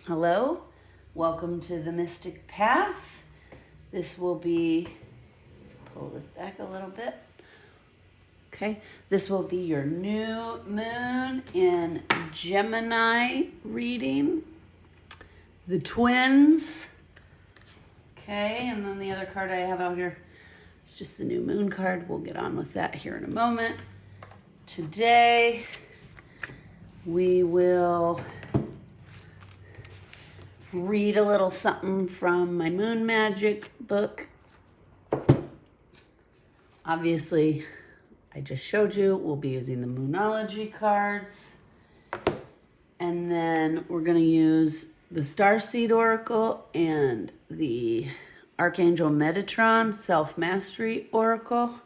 Hello, welcome to the Mystic Path. This will be, pull this back a little bit. Okay, this will be your new moon in Gemini reading. The twins. Okay, and then the other card I have out here is just the new moon card. We'll get on with that here in a moment. Today, we will read a little something from my Moon Magic book. Obviously, I just showed you, we'll be using the Moonology cards. And then we're going to use the Starseed Oracle and the Archangel Metatron Self-Mastery Oracle.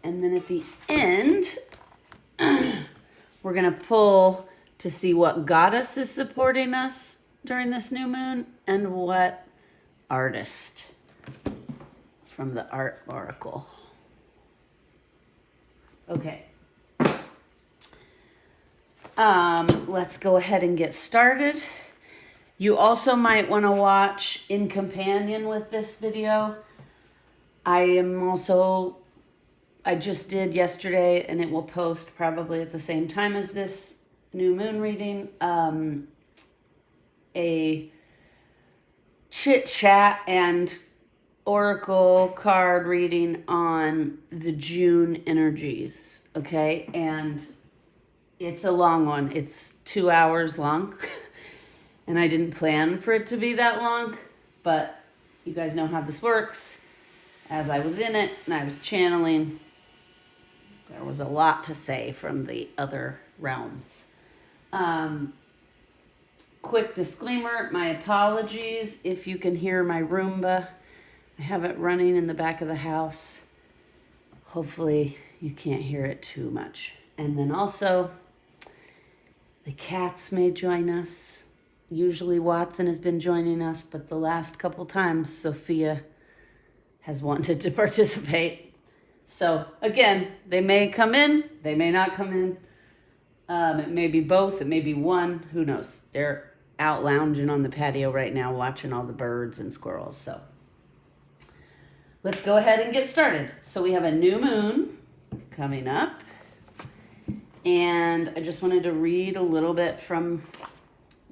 And then at the end, we're going to pull to see what goddess is supporting us during this new moon and what artist from the Art Oracle. Okay. Let's go ahead and get started. You also might want to watch in companion with this video. I just did yesterday, and it will post probably at the same time as this new moon reading, a chit chat and oracle card reading on the June energies. Okay. And it's a long one. It's 2 hours long and I didn't plan for it to be that long, but you guys know how this works. As I was in it and I was channeling, there was a lot to say from the other realms. Quick disclaimer, my apologies if you can hear my Roomba. I have it running in the back of the house. Hopefully you can't hear it too much. And then also, the cats may join us. Usually Watson has been joining us, but the last couple times Sophia has wanted to participate. So again, they may come in, they may not come in. It may be both, it may be one, who knows? They're out lounging on the patio right now watching all the birds and squirrels. So let's go ahead and get started. So we have a new moon coming up. And I just wanted to read a little bit from,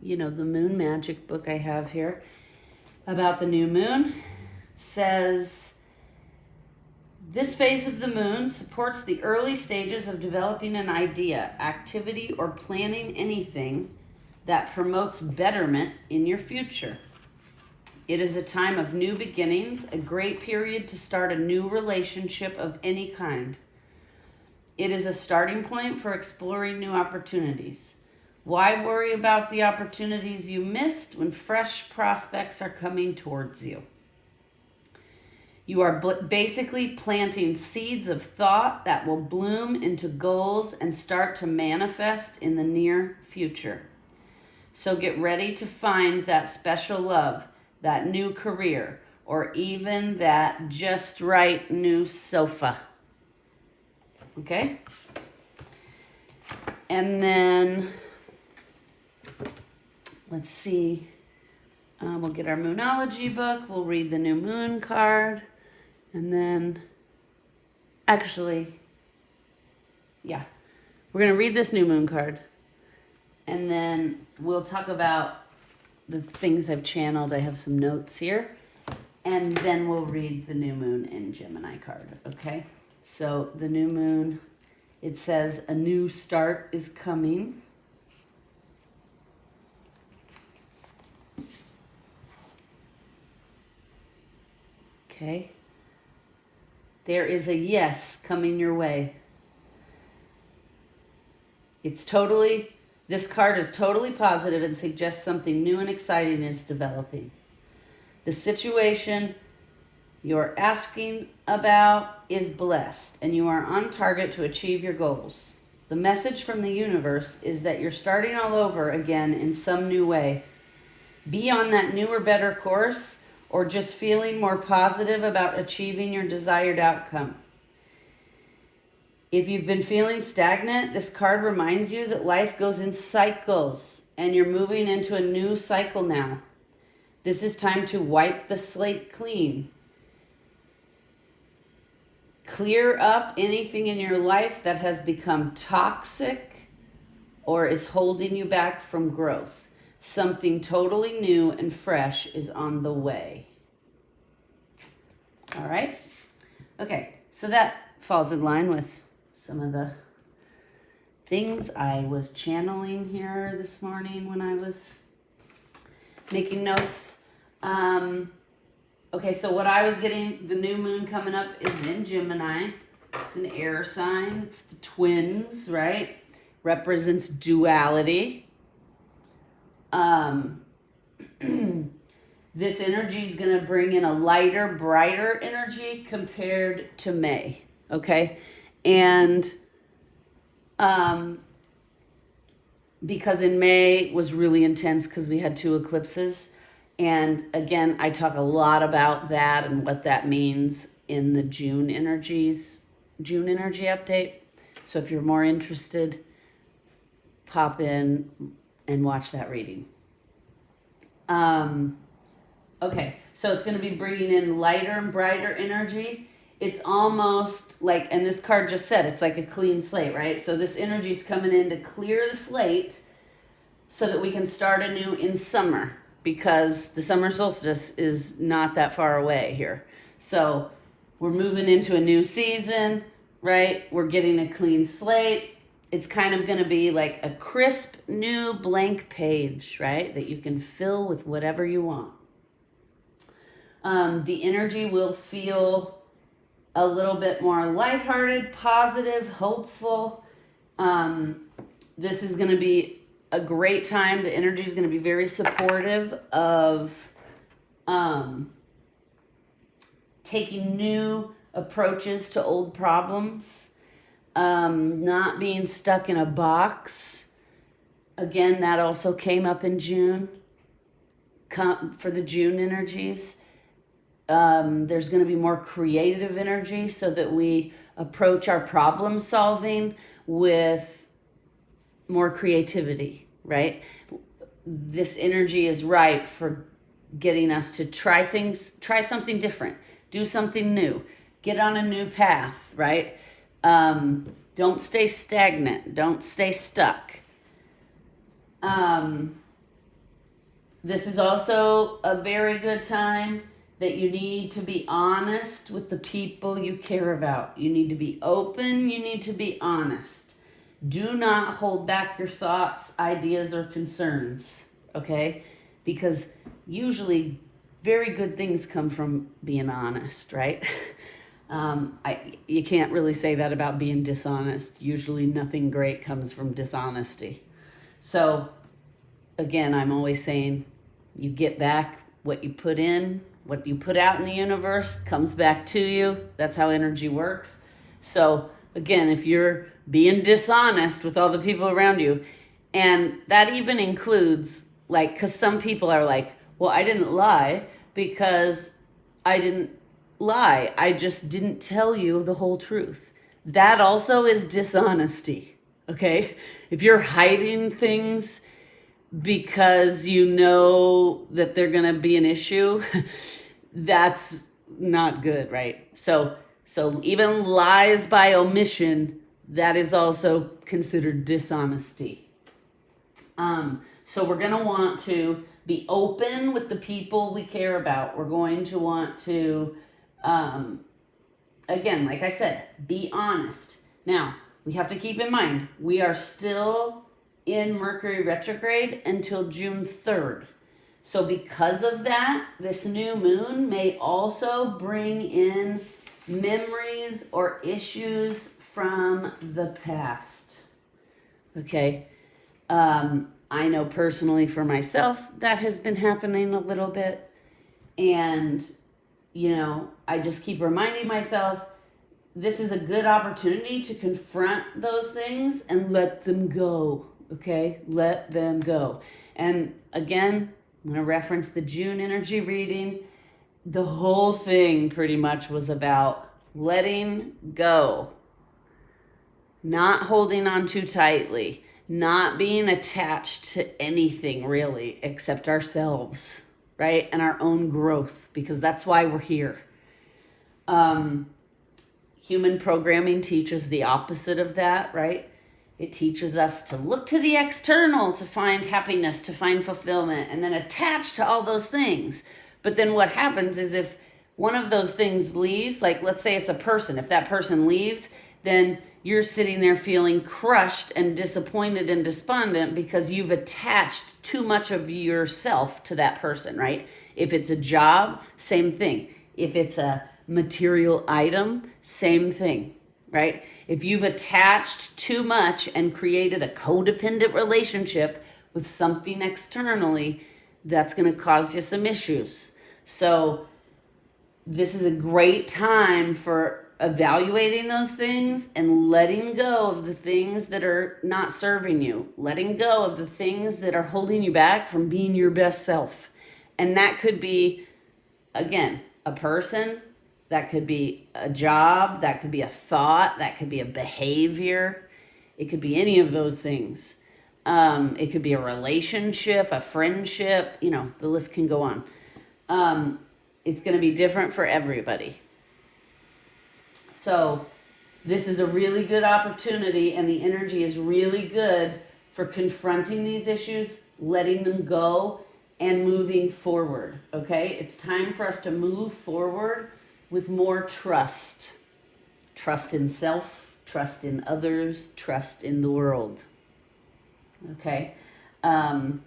the Moon Magic book I have here about the new moon. It says, this phase of the moon supports the early stages of developing an idea, activity, or planning anything that promotes betterment in your future. It is a time of new beginnings, a great period to start a new relationship of any kind. It is a starting point for exploring new opportunities. Why worry about the opportunities you missed when fresh prospects are coming towards you? You are basically planting seeds of thought that will bloom into goals and start to manifest in the near future. So get ready to find that special love, that new career, or even that just right new sofa. Okay? And then, let's see. We'll get our Moonology book. We'll read the new moon card. And then, we're going to read this new moon card. And then we'll talk about the things I've channeled. I have some notes here. And then we'll read the new moon in Gemini card, okay? So the new moon, it says a new start is coming. Okay. There is a yes coming your way. This card is totally positive and suggests something new and exciting is developing. The situation you're asking about is blessed, and you are on target to achieve your goals. The message from the universe is that you're starting all over again in some new way. Be on that new or better course, or just feeling more positive about achieving your desired outcome. If you've been feeling stagnant, this card reminds you that life goes in cycles and you're moving into a new cycle now. This is time to wipe the slate clean. Clear up anything in your life that has become toxic or is holding you back from growth. Something totally new and fresh is on the way. All right? Okay, so that falls in line with some of the things I was channeling here this morning when I was making notes. Okay, so what I was getting, the new moon coming up is in Gemini. It's an air sign. It's the twins, right? Represents duality. This energy is going to bring in a lighter, brighter energy compared to May, okay? And because in May was really intense because we had 2 eclipses. And again, I talk a lot about that and what that means in the June energy update. So if you're more interested, pop in and watch that reading. Okay, so it's going to be bringing in lighter and brighter energy. It's almost like, and this card just said, it's like a clean slate, right? So this energy is coming in to clear the slate so that we can start anew in summer, because the summer solstice is not that far away here. So we're moving into a new season, right? We're getting a clean slate. It's kind of going to be like a crisp new blank page, right? That you can fill with whatever you want. The energy will feel a little bit more lighthearted, positive, hopeful. This is going to be a great time. The energy is going to be very supportive of taking new approaches to old problems, not being stuck in a box. Again, that also came up in June for the June energies. There's going to be more creative energy so that we approach our problem solving with more creativity, right? This energy is ripe for getting us to try something different, do something new, get on a new path, right? Don't stay stagnant. Don't stay stuck. This is also a very good time that you need to be honest with the people you care about. You need to be open. You need to be honest. Do not hold back your thoughts, ideas, or concerns, okay? Because usually very good things come from being honest, right? You can't really say that about being dishonest. Usually nothing great comes from dishonesty. So, again, I'm always saying you get back what you put in, what you put out in the universe comes back to you. That's how energy works. So, again, if you're being dishonest with all the people around you, and that even includes, like, because some people are like, well, I didn't lie because I didn't lie. I just didn't tell you the whole truth. That also is dishonesty, okay? If you're hiding things because you know that they're going to be an issue, that's not good, right? So even lies by omission, that is also considered dishonesty. So we're going to want to be open with the people we care about. We're going to want to, again, like I said, be honest. Now, we have to keep in mind, we are still in Mercury retrograde until June 3rd. So because of that, this new moon may also bring in memories or issues from the past. Okay. I know personally for myself that has been happening a little bit. And, I just keep reminding myself this is a good opportunity to confront those things and let them go. Okay? Let them go. And again, I'm going to reference the June energy reading. The whole thing pretty much was about letting go. not holding on too tightly, not being attached to anything really except ourselves, right? And our own growth, because that's why we're here. Human programming teaches the opposite of that, right? It teaches us to look to the external to find happiness, to find fulfillment, and then attach to all those things. But then what happens is if one of those things leaves, like let's say it's a person, if that person leaves, then you're sitting there feeling crushed and disappointed and despondent because you've attached too much of yourself to that person, right? If it's a job, same thing. If it's a material item, same thing, right? If you've attached too much and created a codependent relationship with something externally, that's going to cause you some issues. So this is a great time for evaluating those things and letting go of the things that are not serving you, letting go of the things that are holding you back from being your best self. And that could be, again, a person, that could be a job, that could be a thought, that could be a behavior. It could be any of those things. It could be a relationship, a friendship, the list can go on. It's going to be different for everybody. So this is a really good opportunity, and the energy is really good for confronting these issues, letting them go, and moving forward, okay? It's time for us to move forward with more trust. Trust in self, trust in others, trust in the world, okay? And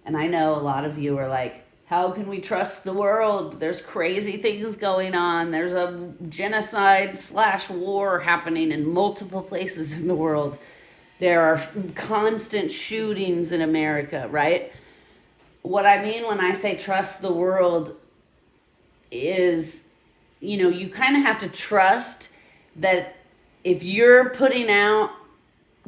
I know a lot of you are like, how can we trust the world? There's crazy things going on. There's a genocide/war happening in multiple places in the world. There are constant shootings in America, right? What I mean when I say trust the world is, you kind of have to trust that if you're putting out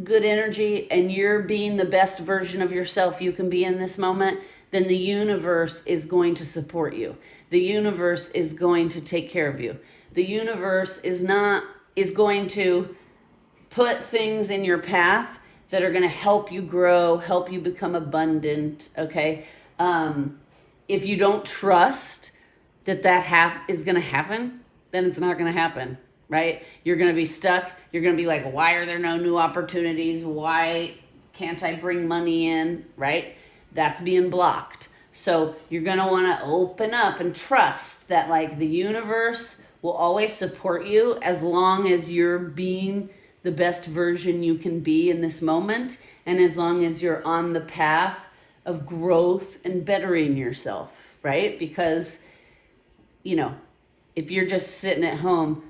good energy and you're being the best version of yourself you can be in this moment, then the universe is going to support you. The universe is going to take care of you. The universe is going to put things in your path that are going to help you grow, help you become abundant, okay? If you don't trust that is going to happen, then it's not going to happen, right? You're going to be stuck. You're going to be like, why are there no new opportunities? Why can't I bring money in, right? That's being blocked. So you're going to want to open up and trust that the universe will always support you as long as you're being the best version you can be in this moment, and as long as you're on the path of growth and bettering yourself, right? Because, if you're just sitting at home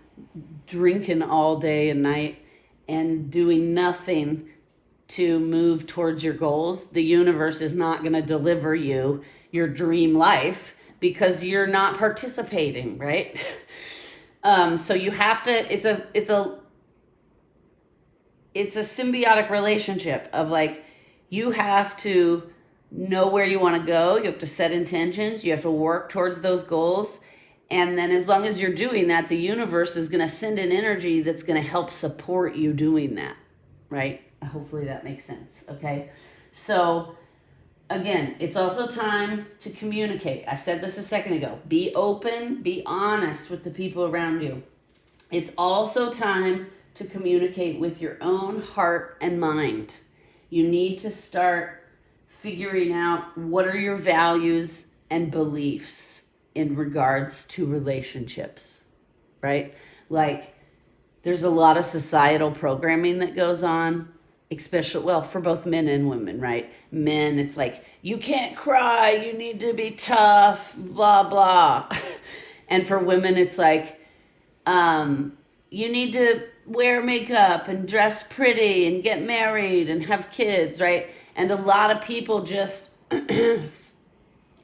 drinking all day and night and doing nothing to move towards your goals, the universe is not going to deliver you your dream life because you're not participating, right? So you have to, it's a symbiotic relationship of you have to know where you want to go. You have to set intentions. You have to work towards those goals. And then as long as you're doing that, the universe is going to send an energy that's going to help support you doing that, right? Hopefully that makes sense, okay? So, again, it's also time to communicate. I said this a second ago. Be open, be honest with the people around you. It's also time to communicate with your own heart and mind. You need to start figuring out what are your values and beliefs in regards to relationships, right? There's a lot of societal programming that goes on, especially, for both men and women, right? Men, it's you can't cry, you need to be tough, blah, blah. And for women, it's you need to wear makeup and dress pretty and get married and have kids, right? And a lot of people just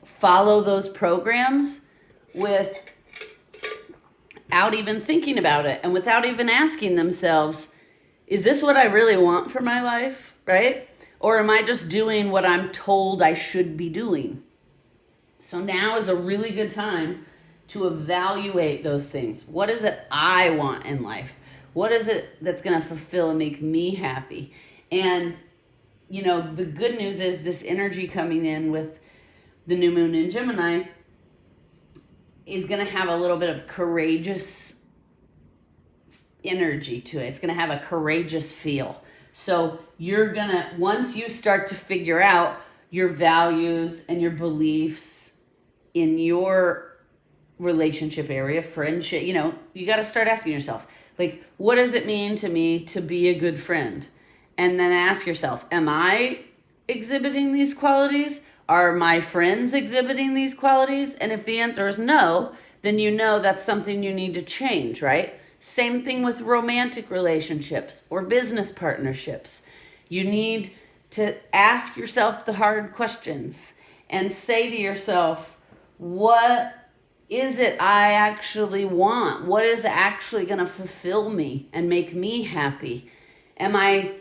follow those programs without even thinking about it and without even asking themselves, is this what I really want for my life, right? Or am I just doing what I'm told I should be doing? So now is a really good time to evaluate those things. What is it I want in life? What is it that's going to fulfill and make me happy? And, you know, the good news is this energy coming in with the new moon in Gemini is going to have a little bit of courageous energy to it. It's going to have a courageous feel. So you're going to, once you start to figure out your values and your beliefs in your relationship area, friendship, you know, you got to start asking yourself, like, what does it mean to me to be a good friend? And then ask yourself, am I exhibiting these qualities? Are my friends exhibiting these qualities? And if the answer is no, then you know that's something you need to change, right? Same thing with romantic relationships or business partnerships. You need to ask yourself the hard questions and say to yourself, what is it I actually want? What is actually going to fulfill me and make me happy? Am I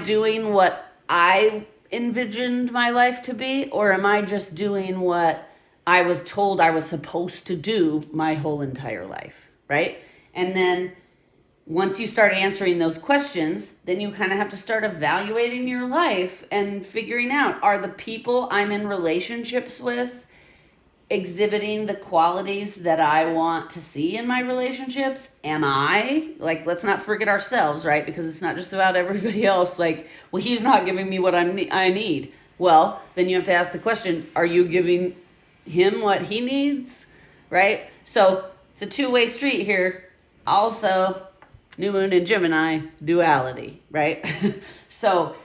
doing what I envisioned my life to be, or am I just doing what I was told I was supposed to do my whole entire life, right? And then once you start answering those questions, then you kind of have to start evaluating your life and figuring out, are the people I'm in relationships with exhibiting the qualities that I want to see in my relationships? Am I? Like, let's not forget ourselves, right? Because it's not just about everybody else. Like, well, he's not giving me what I need. Well, then you have to ask the question, are you giving him what he needs, right? So it's a two-way street here. Also, new moon in Gemini, duality, right? So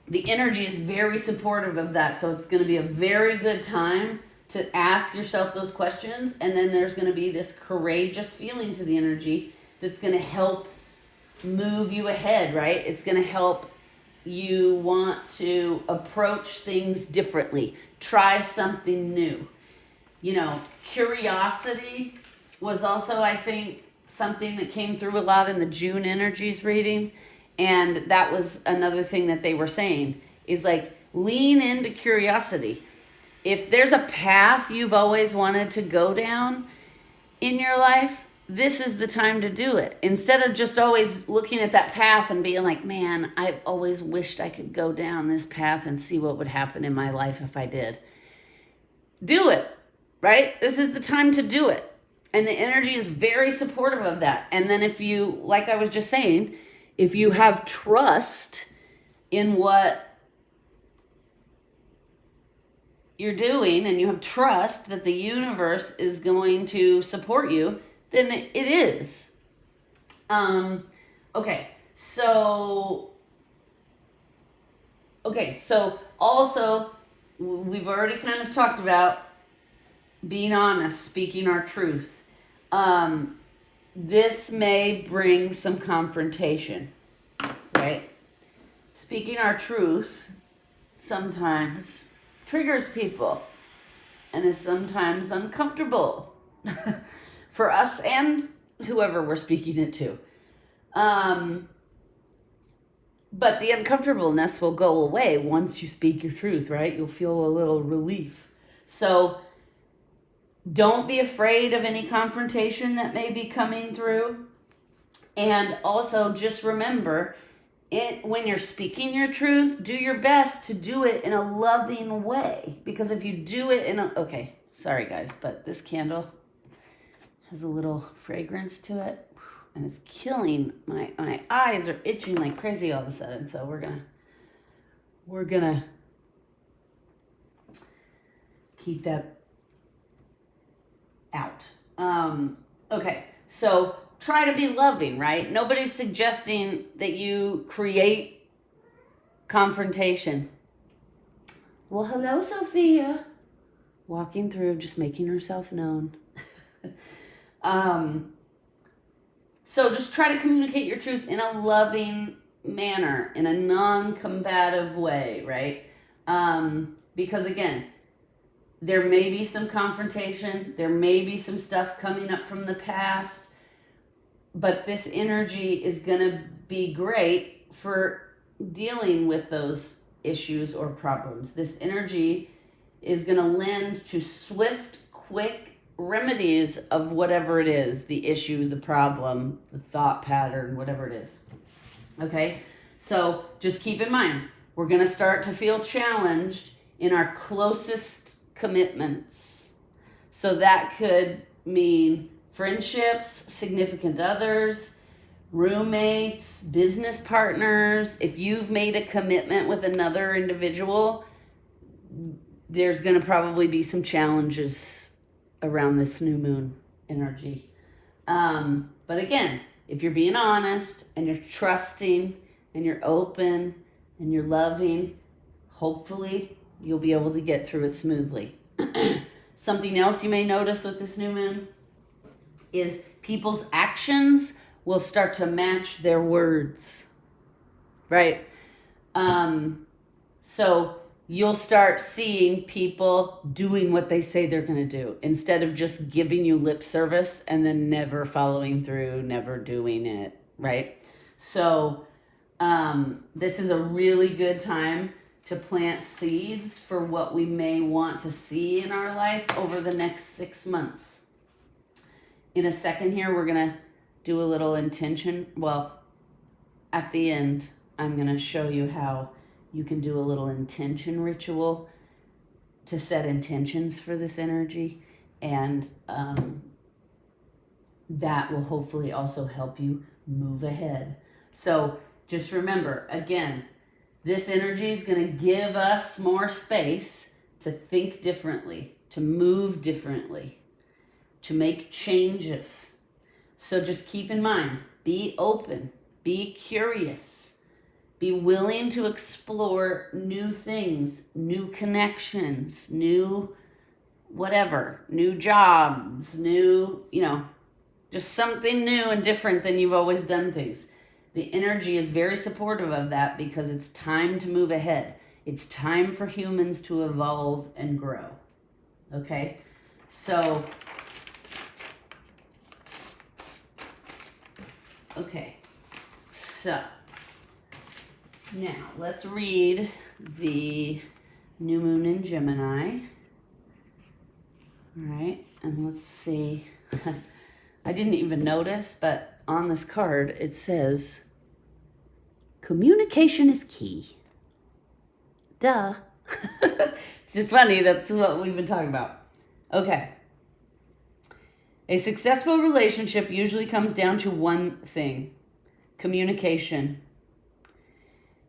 the energy is very supportive of that. So it's going to be a very good time to ask yourself those questions. And then there's going to be this courageous feeling to the energy that's going to help move you ahead, right? It's going to help you want to approach things differently. Try something new. You know, curiosity was also, I think, something that came through a lot in the June energies reading. And that was another thing that they were saying is like, lean into curiosity. If there's a path you've always wanted to go down in your life, this is the time to do it. Instead of just always looking at that path and being like, man, I've always wished I could go down this path and see what would happen in my life if I did. Do it, right? This is the time to do it. And the energy is very supportive of that. And then if you, like I was just saying, if you have trust in what you're doing and you have trust that the universe is going to support you, then it is. Okay, so also we've already kind of talked about being honest, speaking our truth. This may bring some confrontation, right? Speaking our truth sometimes triggers people and is sometimes uncomfortable for us and whoever we're speaking it to. But the uncomfortableness will go away once you speak your truth, right? You'll feel a little relief. So don't be afraid of any confrontation that may be coming through. And also just remember, when you're speaking your truth, do your best to do it in a loving way. Because if you do it okay, sorry guys, but this candle has a little fragrance to it. And it's killing my eyes are itching like crazy all of a sudden. So we're gonna keep that out. Okay, so try to be loving, right? Nobody's suggesting that you create confrontation. Well, hello, Sophia. Walking through, just making herself known. So just try to communicate your truth in a loving manner, in a non-combative way, right? Because again, there may be some confrontation, there may be some stuff coming up from the past, but this energy is going to be great for dealing with those issues or problems. This energy is going to lend to swift, quick remedies of whatever it is, the issue, the problem, the thought pattern, whatever it is. Okay? So just keep in mind, we're going to start to feel challenged in our closest commitments. So that could mean friendships, significant others, roommates, business partners. If you've made a commitment with another individual, there's going to probably be some challenges around this new moon energy. But again, if you're being honest and you're trusting and you're open and you're loving, hopefully you'll be able to get through it smoothly. Something else you may notice with this new moon is people's actions will start to match their words, right? So you'll start seeing people doing what they say they're going to do instead of just giving you lip service and then never following through, never doing it, right? So this is a really good time to plant seeds for what we may want to see in our life over the next 6 months. In a second here, we're going to do a little intention. Well, at the end, I'm going to show you how you can do a little intention ritual to set intentions for this energy. And that will hopefully also help you move ahead. So just remember, again, this energy is going to give us more space to think differently, to move differently, to make changes. So just keep in mind, be open, be curious, be willing to explore new things, new connections, new whatever, new jobs, new, just something new and different than you've always done things. The energy is very supportive of that because it's time to move ahead. It's time for humans to evolve and grow. Okay? So, now let's read the new moon in Gemini. All right, and let's see. I didn't even notice, but on this card it says, communication is key. Duh. It's just funny, that's what we've been talking about. Okay. A successful relationship usually comes down to one thing: communication.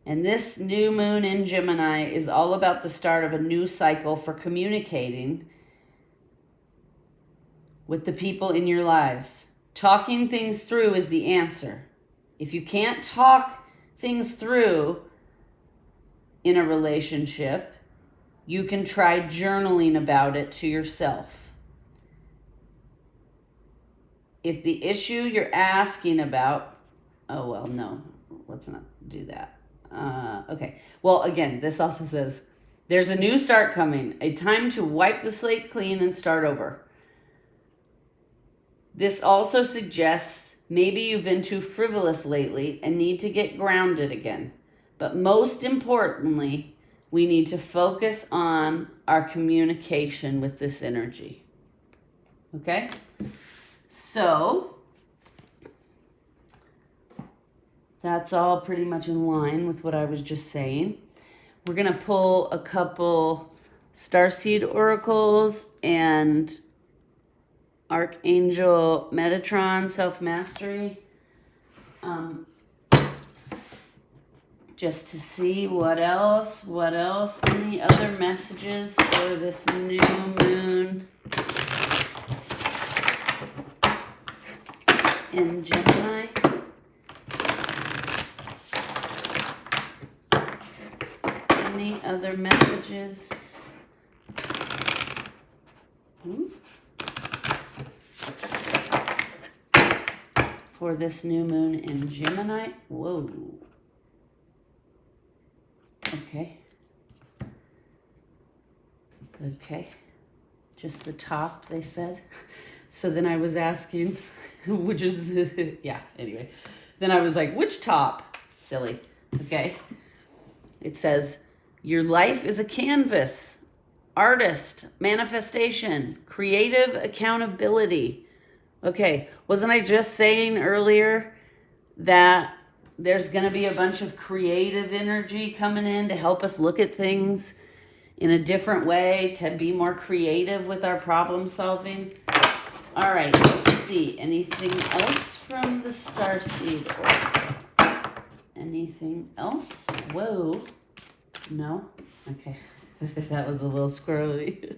And this new moon in Gemini is all about the start of a new cycle for communicating with the people in your lives. Talking things through is the answer. If you can't talk things through in a relationship, you can try journaling about it to yourself. If the issue you're asking about, no, let's not do that. Okay. Well, again, this also says, there's a new start coming, a time to wipe the slate clean and start over. This also suggests maybe you've been too frivolous lately and need to get grounded again. But most importantly, we need to focus on our communication with this energy. Okay? So, that's all pretty much in line with what I was just saying. We're going to pull a couple starseed oracles and Archangel Metatron self-mastery, just to see what else, any other messages for this new moon in Gemini. Any other messages? For this new moon in Gemini. Whoa. Okay. Just the top, they said. So then I was asking, which is, anyway. Then I was like, which top? Silly. Okay. It says, your life is a canvas. artist, manifestation, creative accountability. Okay, wasn't I just saying earlier that there's going to be a bunch of creative energy coming in to help us look at things in a different way, to be more creative with our problem solving? All right, let's see. Anything else from the starseed oracle? Anything else? Whoa. No? Okay. That was a little squirrely.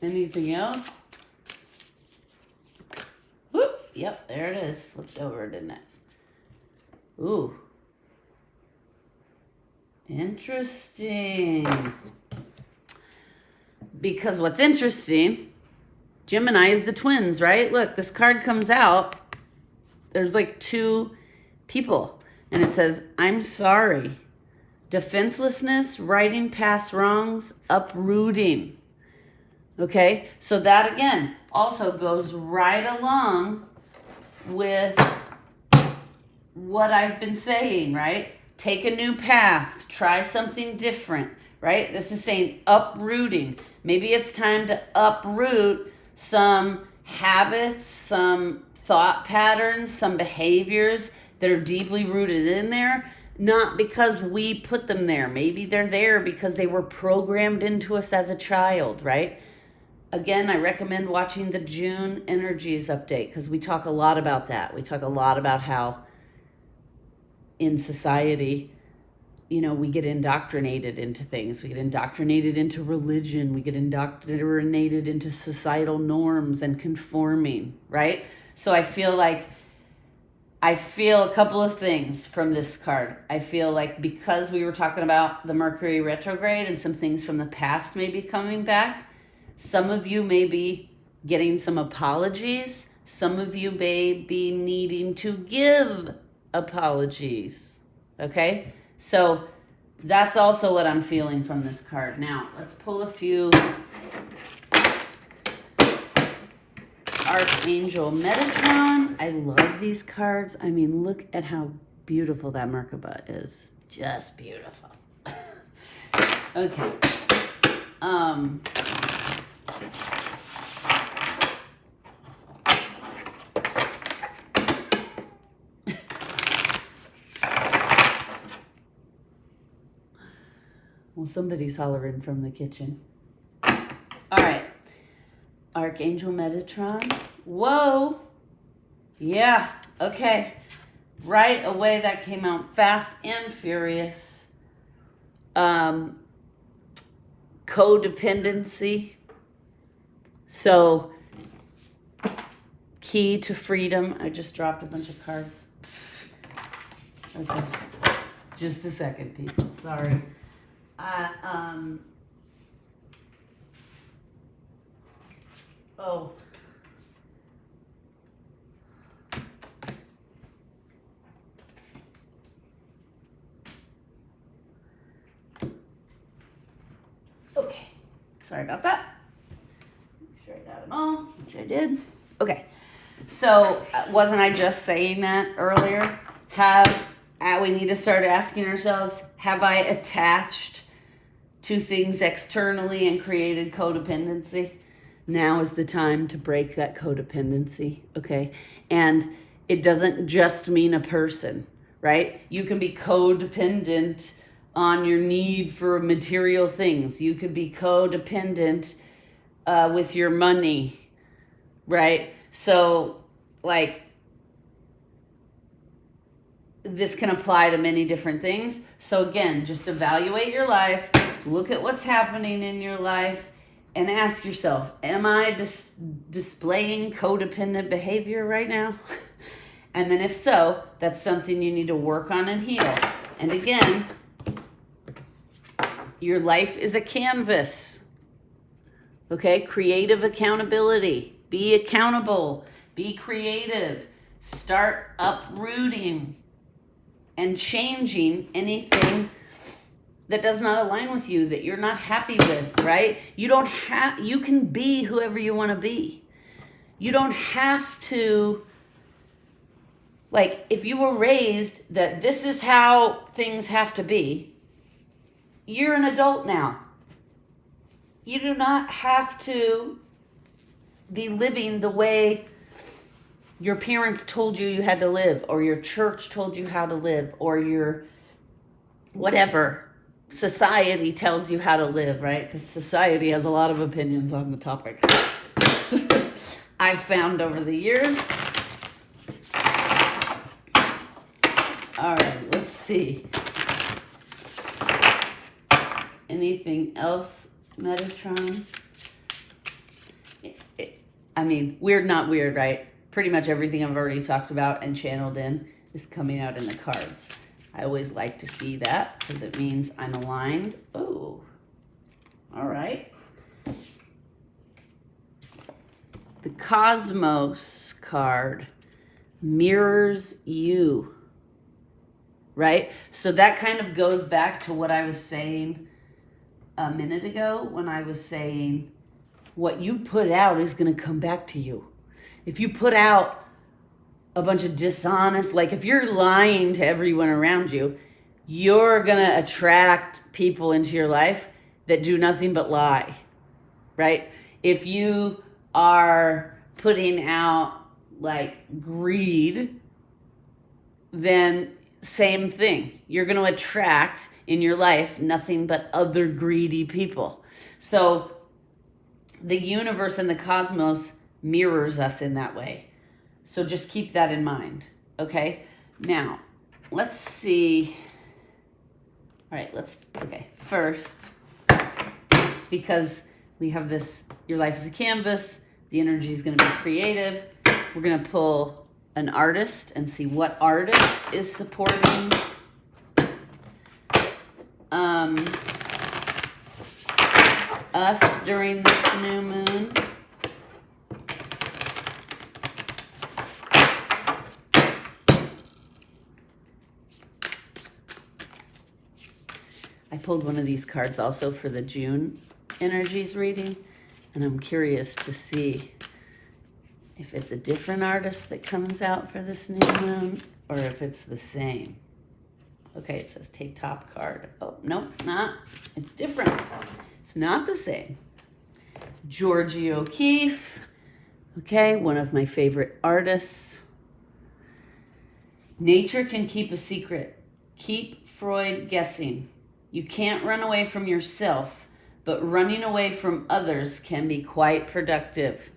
Anything else? Whoop. Yep, there it is. Flipped over, didn't it? Ooh. Interesting. Because what's interesting, Gemini is the twins, right? Look, this card comes out. There's like two people. And it says, I'm sorry. Defenselessness, righting past wrongs, uprooting. Okay? So that, again, also goes right along with what I've been saying, right? Take a new path. Try something different, right? This is saying uprooting. Maybe it's time to uproot some habits, some thought patterns, some behaviors that are deeply rooted in there, not because we put them there. Maybe they're there because they were programmed into us as a child, right? Again, I recommend watching the June Energies update because we talk a lot about that. We talk a lot about how in society, you know, we get indoctrinated into things. We get indoctrinated into religion. We get indoctrinated into societal norms and conforming, right? So I feel a couple of things from this card. I feel like because we were talking about the Mercury retrograde and some things from the past may be coming back, some of you may be getting some apologies. Some of you may be needing to give apologies. Okay? So that's also what I'm feeling from this card. Now, let's pull a few Archangel Metatron. I love these cards. I mean, look at how beautiful that Merkaba is. Just beautiful. Okay. Well, somebody's hollering from the kitchen. All right. Archangel Metatron. Whoa. Yeah. Okay. Right away, that came out fast and furious. Codependency. So, key to freedom. I just dropped a bunch of cards. Okay. Just a second, people. Sorry. Oh. Okay. Sorry about that. Make sure I got them all, which I did. Okay. So, wasn't I just saying that earlier? We need to start asking ourselves, have I attached to things externally and created codependency? Now is the time to break that codependency, okay? And it doesn't just mean a person, right? You can be codependent on your need for material things. You could be codependent with your money, right? So, like, this can apply to many different things. So again, just evaluate your life, look at what's happening in your life, and ask yourself, am I displaying codependent behavior right now? And then if so, that's something you need to work on and heal. And again, your life is a canvas. Okay? Creative accountability. Be accountable. Be creative. Start uprooting and changing anything that does not align with you, that you're not happy with, right? You can be whoever you want to be. You don't have to, like, if you were raised that this is how things have to be, you're an adult now. you do not have to be living the way your parents told you had to live, or your church told you how to live, or your whatever society tells you how to live, right? Because society has a lot of opinions on the topic. I've found over the years. All right, let's see. Anything else, Metatron? I mean, weird, not weird, right? Pretty much everything I've already talked about and channeled in is coming out in the cards. I always like to see that because it means I'm aligned. Oh, all right. The Cosmos card mirrors you, right? So that kind of goes back to what I was saying a minute ago when I was saying what you put out is going to come back to you. If you put out a bunch of dishonest, like if you're lying to everyone around you, you're going to attract people into your life that do nothing but lie, right? If you are putting out like greed, then same thing. You're going to attract in your life nothing but other greedy people. So the universe and the cosmos mirrors us in that way. So just keep that in mind, okay? Now, let's see. All right, first, because we have this, your life is a canvas, the energy is going to be creative. We're going to pull an artist and see what artist is supporting us during this new moon. I pulled one of these cards also for the June energies reading, and I'm curious to see if it's a different artist that comes out for this new moon or if it's the same. Okay, it says take top card. Oh, nope, not. It's different. It's not the same. Georgie O'Keeffe, okay, one of my favorite artists. Nature can keep a secret. Keep Freud guessing. You can't run away from yourself, but running away from others can be quite productive,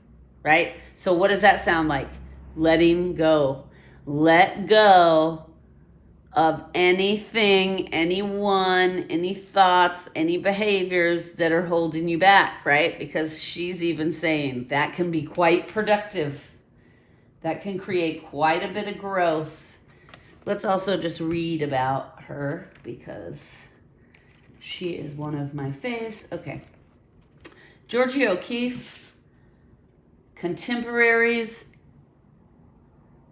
right? So what does that sound like? Letting go. Let go of anything, anyone, any thoughts, any behaviors that are holding you back, right? Because she's even saying that can be quite productive. That can create quite a bit of growth. Let's also just read about her because she is one of my faves. Okay. Georgie O'Keeffe, contemporaries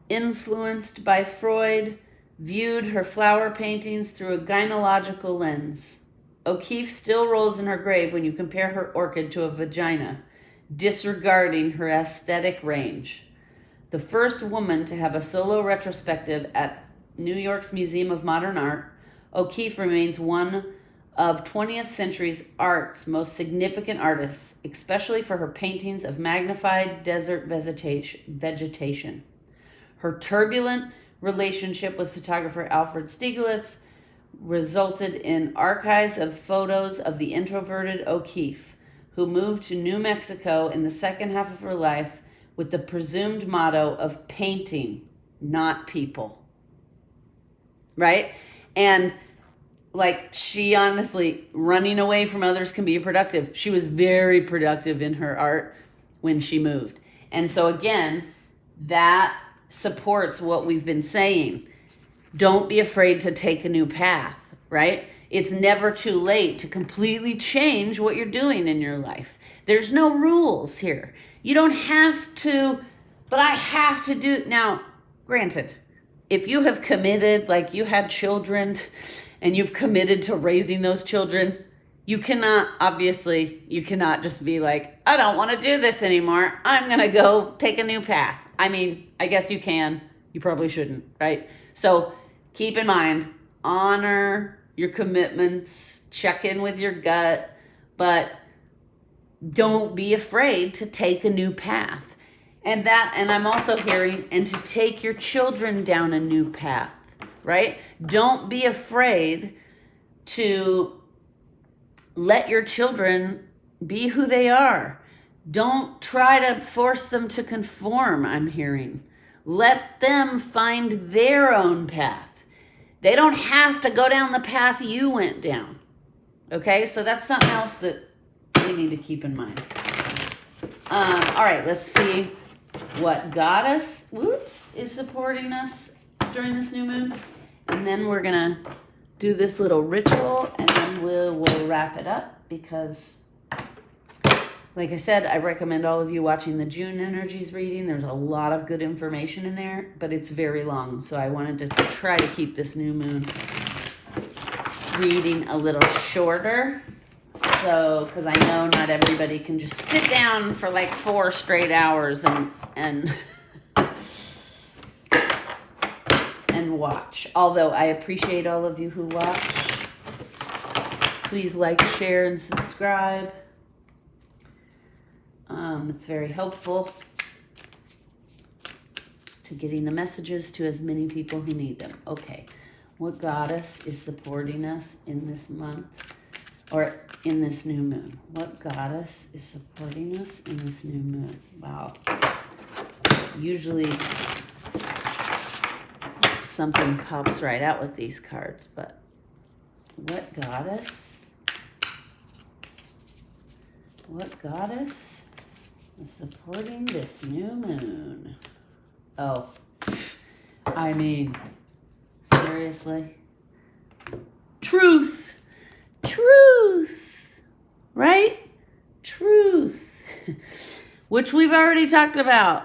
influenced by Freud, viewed her flower paintings through a gynecological lens. O'Keeffe still rolls in her grave when you compare her orchid to a vagina, disregarding her aesthetic range. The first woman to have a solo retrospective at New York's Museum of Modern Art, O'Keeffe remains one of 20th century's art's most significant artists, especially for her paintings of magnified desert vegetation. Her turbulent relationship with photographer Alfred Stieglitz resulted in archives of photos of the introverted O'Keeffe, who moved to New Mexico in the second half of her life with the presumed motto of painting, not people. Right? And like, she honestly, running away from others can be productive. She was very productive in her art when she moved. And so again, that supports what we've been saying. Don't be afraid to take a new path, right? It's never too late to completely change what you're doing in your life. There's no rules here. You don't have to, but I have to do. Now, granted, if you have committed, like you had children and you've committed to raising those children, you cannot just be like, I don't want to do this anymore. I'm going to go take a new path. I mean, I guess you can. You probably shouldn't, right? So keep in mind, honor your commitments, check in with your gut, but don't be afraid to take a new path. And I'm also hearing, and to take your children down a new path, right? Don't be afraid to let your children be who they are. Don't try to force them to conform, I'm hearing. Let them find their own path. They don't have to go down the path you went down. Okay, so that's something else that we need to keep in mind. All right, let's see what goddess, is supporting us during this new moon. And then we're going to do this little ritual, and then we'll wrap it up because, like I said, I recommend all of you watching the June energies reading. There's a lot of good information in there, but it's very long. So I wanted to try to keep this new moon reading a little shorter. So, because I know not everybody can just sit down for like 4 straight hours and watch. Although I appreciate all of you who watch. Please like, share, and subscribe. It's very helpful to getting the messages to as many people who need them. Okay, what goddess is supporting us in this month or in this new moon? What goddess is supporting us in this new moon? Wow. Usually something pops right out with these cards, but what goddess? What goddess is supporting this new moon? Oh, I mean, seriously? Truth, right? Truth, which we've already talked about.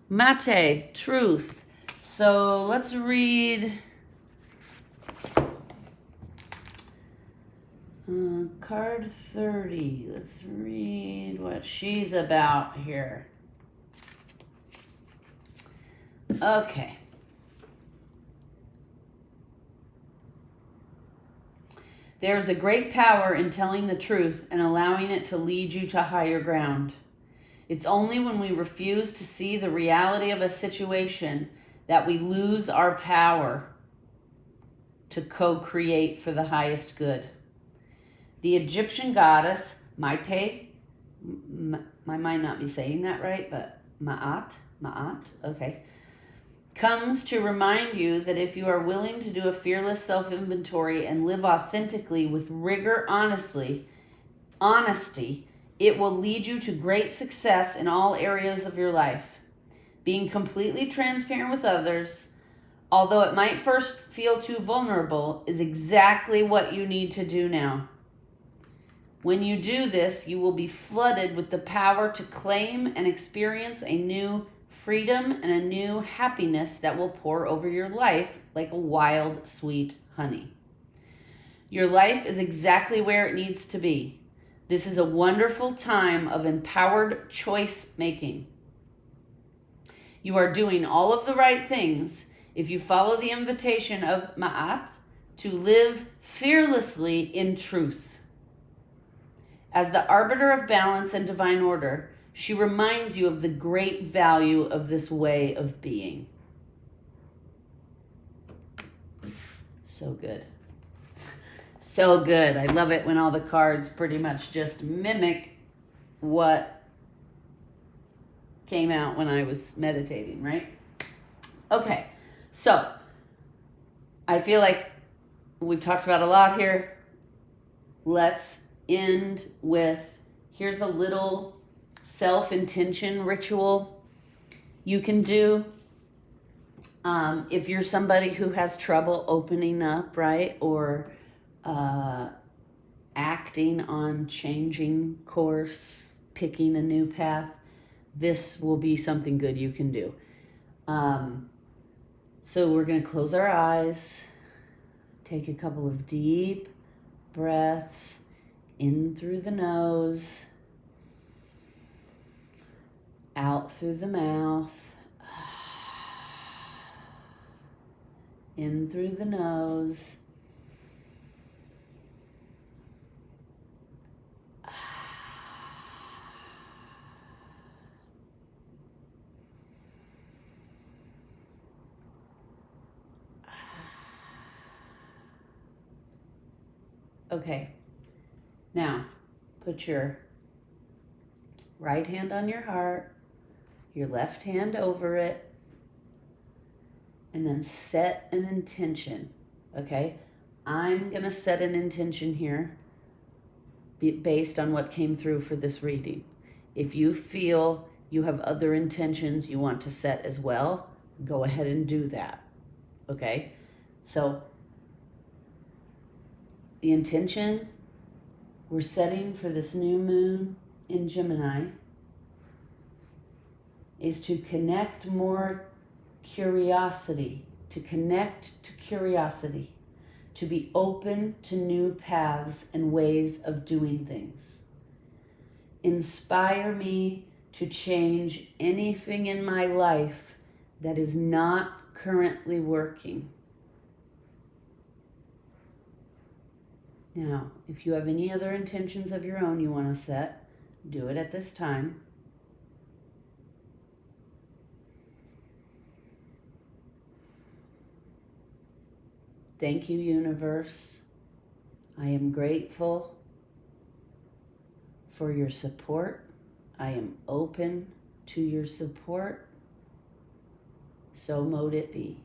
Mate, truth. So let's read card 30. Let's read what she's about here. Okay. There is a great power in telling the truth and allowing it to lead you to higher ground. It's only when we refuse to see the reality of a situation that we lose our power to co-create for the highest good. The Egyptian goddess Maite, I might not be saying that right, but Ma'at, okay, comes to remind you that if you are willing to do a fearless self-inventory and live authentically with rigor, honesty, it will lead you to great success in all areas of your life. Being completely transparent with others, although it might first feel too vulnerable, is exactly what you need to do now. When you do this, you will be flooded with the power to claim and experience a new freedom and a new happiness that will pour over your life like a wild, sweet honey. Your life is exactly where it needs to be. This is a wonderful time of empowered choice making. You are doing all of the right things if you follow the invitation of Ma'at to live fearlessly in truth. As the arbiter of balance and divine order, she reminds you of the great value of this way of being. So good. So good. I love it when all the cards pretty much just mimic what came out when I was meditating, right? Okay, so I feel like we've talked about a lot here. Let's end with, here's a little self-intention ritual you can do. If you're somebody who has trouble opening up, right, or acting on changing course, picking a new path, this will be something good you can do. So we're going to close our eyes, take a couple of deep breaths in through the nose, out through the mouth, in through the nose, Okay. Now, put your right hand on your heart, your left hand over it, and then set an intention. Okay? I'm going to set an intention here based on what came through for this reading. If you feel you have other intentions you want to set as well, go ahead and do that. Okay? So, the intention we're setting for this new moon in Gemini is to connect more curiosity, to connect to curiosity, to be open to new paths and ways of doing things. Inspire me to change anything in my life that is not currently working. Now, if you have any other intentions of your own you want to set, do it at this time. Thank you, universe. I am grateful for your support. I am open to your support. So mote it be.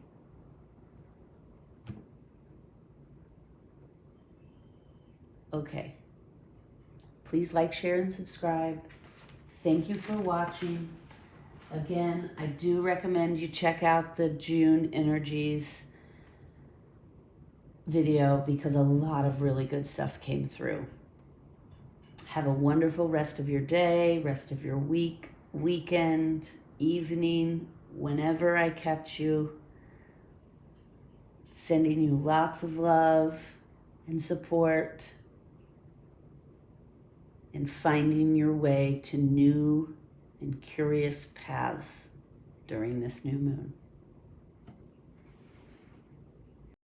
Okay. Please like, share, and subscribe. Thank you for watching. Again, I do recommend you check out the June Energies video because a lot of really good stuff came through. Have a wonderful rest of your day, rest of your week, weekend, evening, whenever I catch you. Sending you lots of love and support and finding your way to new and curious paths during this new moon.